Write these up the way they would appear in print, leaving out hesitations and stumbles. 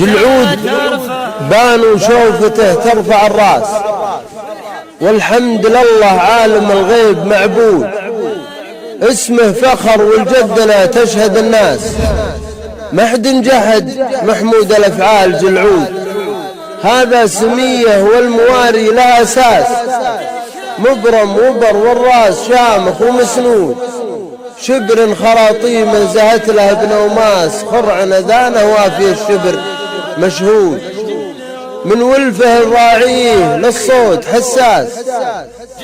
جلعود بان وشوفته ترفع الراس، والحمد لله عالم الغيب معبود، اسمه فخر والجدنا تشهد الناس، ما حد جحد محمود الافعال جلعود، هذا سميه والمواري لها اساس، مبرم وبر والراس شامخ ومسنود، شبر خراطيم زهت له ابن وماس، خرع ندانه وافي الشبر مشهود، من ولفه الراعيه للصوت حساس،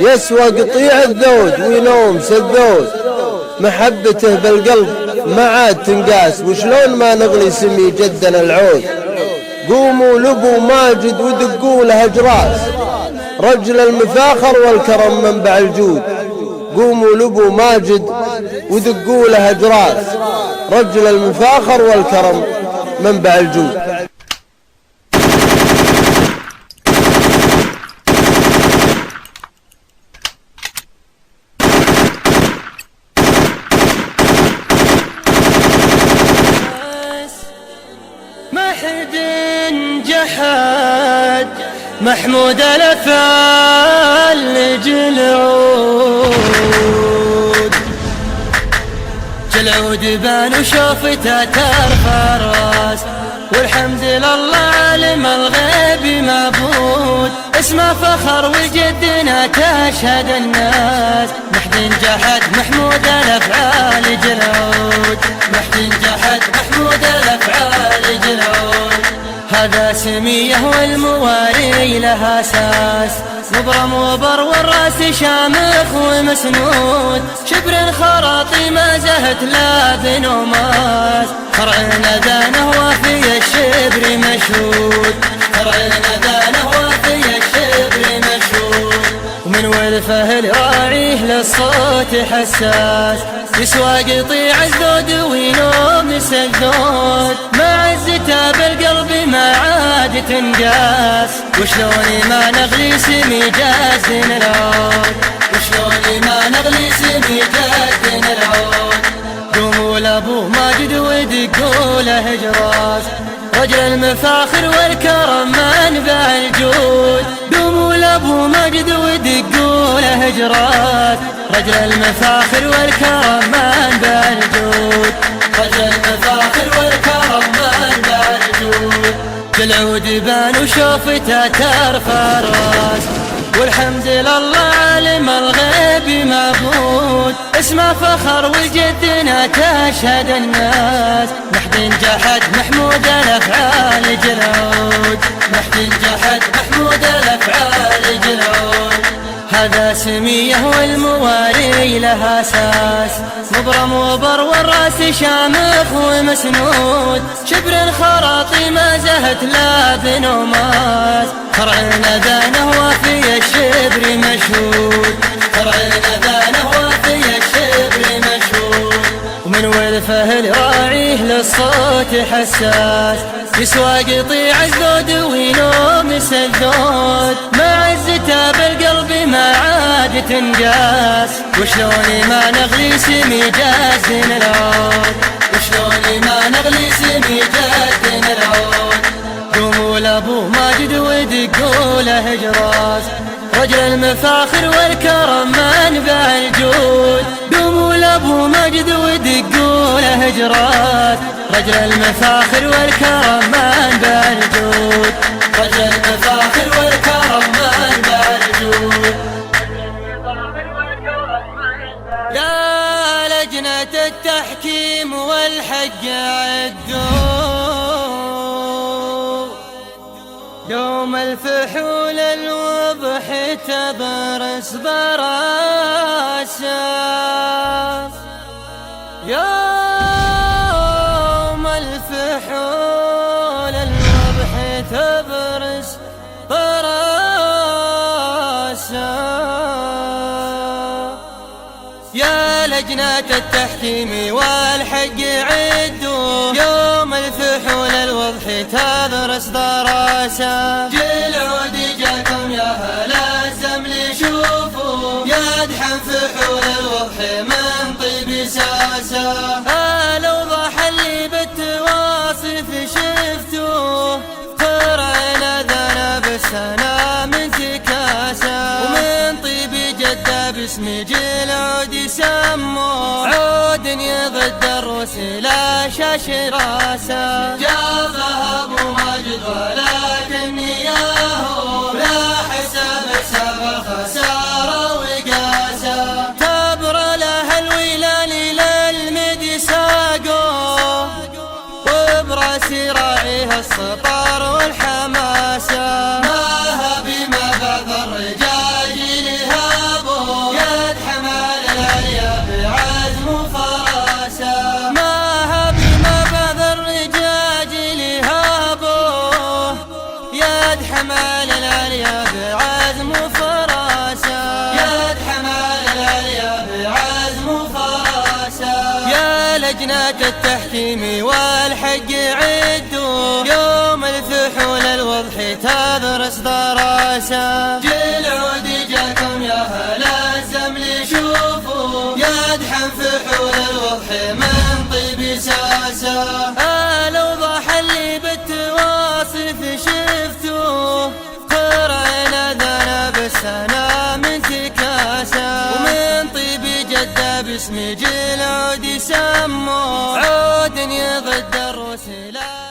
يسوى قطيع الذود وينوم سذود، محبته بالقلب ما عاد تنقاس، وشلون ما نغني سمي جدنا العود، قوموا لبو ماجد ودقوا له اجراس، رجل المفاخر والكرم منبع الجود، قوموا لبو ماجد ودقوا له اجراس، رجل المفاخر والكرم منبع الجود. ما حد جحد محمود الافعال جلعود بان وشوفته ترفع الراس، والحمد لله عالم الغيب معبود، اسمه فخر وجدنا تشهد الناس، ما حد جحد محمود الافعال جلعود، ما حد جحد محمود الافعال جلعود، هذا سميه والمواري لها اساس، مبرم وبر والراس شامخ ومسنود، شبر خراطي ما زهت لا بنوماس، فرع ندانه وفي الشبر مشهود، فرع ندانه وفي الشبر مشهود، ومن ولفه الراعيه للصوت حساس، يسوى قطيع الذود وينوم سذود، ما عزته بالقلب ما عاد تنقاس، وشلون ما نغلي سمي جازن العود، وشلون ما نغلي سمي جازن العود، قوموا لابو ماجد ودقوا له اجراس، رجل المفاخر والكرم منبع الجود، قوموا لابو ماجد ودقوا له اجراس، رجل المفاخر والكرم منبع الجود، رجل المفاخر والكرم منبع الجود، جلعود بان وشوفته ترفع الراس، والحمد لله عالم الغيب معبود، اسمه فخر والجدنا تشهد الناس، ما حد جحد محمود الافعال جلعود، ما حد جحد محمود الافعال جلعود، هذا سميه والمواري لها اساس، مبرم وبر والراس شامخ ومسنود، شبر خراطي ما زهت لا بنوماس، فرع ندانه وفي الشبر مشهود، فرع ندانه وفي الشبر مشهود، ومن ولفه الراعيه للصوت حساس، يسوى قطيع الذود وينوم سذود، ما عزته بالقلب ما عاد تنقاس، وشلون ما نغلي سمي جازن العود، وشلون ما نغلي سمي جازن العود، قوموا لابو ماجد ودقوا له اجراس، رجل المفاخر والكرم منبع الجود، قوموا لابو ماجد ودقوا له اجراس، رجل المفاخر والكرم منبع الجود، رجل المفاخر والكرم منبع الجود، يا لجنة التحكيم والحج عدوا يوم الفحول الوضح تبرس براسه، يوم الفحول الوضح تبرس براسه، يا لجنة التحكيم والحق عدوا يوم الفحول الوضح تبرس دراسه، جلعود جاكم يا هلا الزمل شوفوا يدحم فحول الوضح من طيب ساسه، الأوضح اللي بالتواصف شفتوه ضد الروس لا شاش راسه. جابها ابو ماجد ولكن ياهو لا حساب الخسارة وقاسه. تبر له الويلان للمدي ساقوه وبراس راعيها السطار والحماسه. ماها بما بعض الرجال لهابه يد حمال العليا بعزم وفراسه. ماها بما بعض الرجال لهابه يد حمال العليا بعزم وفراسه. يد حمال العليا بعزم وفراسه. يا لجنة التحكيم والحق عدوا يوم الفحول الوضح تدرس دراسه. جيل عود جاكم يا هلا الزمل شوفوا يدحم فحول الوضح من طيب ساسه. الوضح اللي بالتواصف شفتوه قرأنا ذنب السنة من تكاسه. ومن طيب جدة باسم جيل عود يسموه عود ضد الروس لا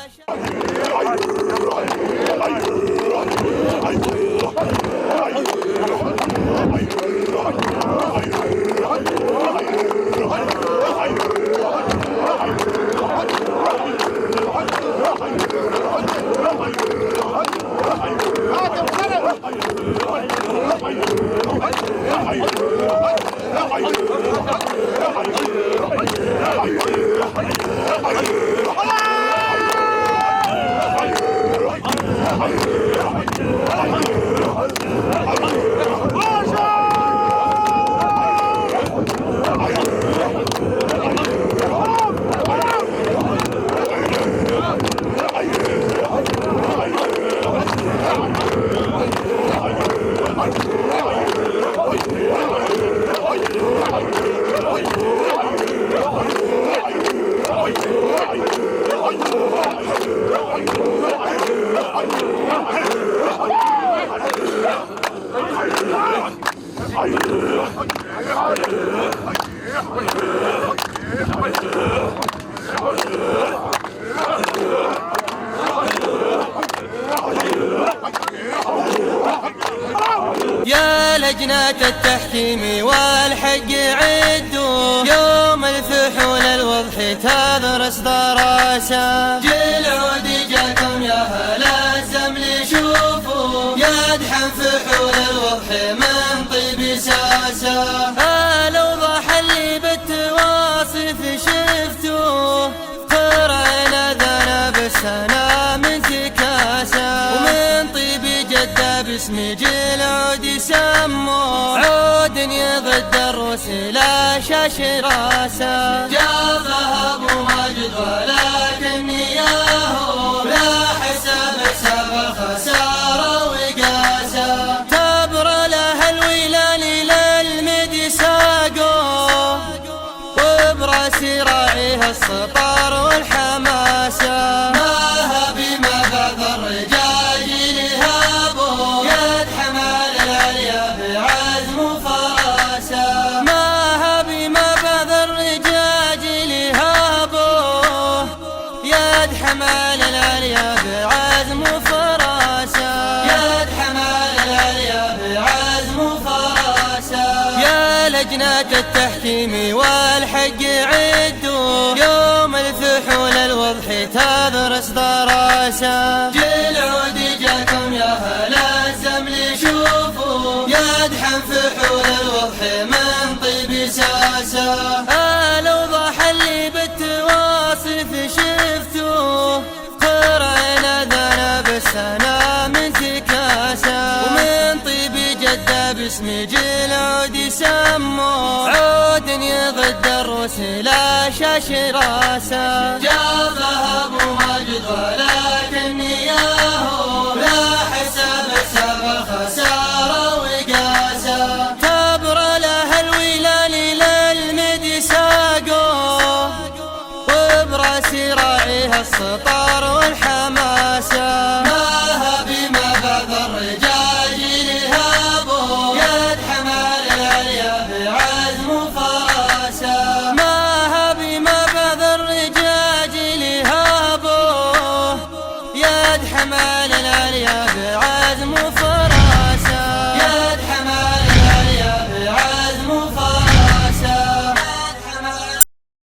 يا لجنة التحكيم والحق عدوا يوم الفحول الوضح تدرس دراسه. جيل عود جاكم يا هلا الزمل شوفوا يدحم فحول الوضح من طيب ساسه. الوضح اللي بالتواصف شفتوه قرأنا ذنب السنة من تكاسه. ومن طيب جدة باسم جيل عود يسموه عود ضد الروس لا شاش راسه. جابها ابو ماجد ولكن ياهو لا حساب الخسارة وقاسه. تبر له الويلان للمدي ساقوه وبراس راعيها السطار والحماسه. ماها بما بعض الرجال لهابه يد حمال العليا بعزم وفراسه. ماها بما بعض الرجال لهابه يد حمال العليا بعزم وفراسه. يد حمال العليا بعزم وفراسه. يا لجنة التحكيم والحق عدوا يوم الفحول الوضح تدرس دراسه. جيل عود جاكم يا هلا الزمل شوفوا يدحم فحول الوضح من طيب ساسه. الوضح اللي بالتواصف شفتوه قرأنا ذنب السنة من تكاسه. ومن طيب جدة باسم جيل عود يسموه عود ضد الروس لا شاش راسه. جابها ابو ماجد ولكن ياهو لا حساب الخسارة وقاسه. تبر له الويلان للمدي ساقوه وبراس راعيها السطار والحماسه. ماها بما بعض الرجال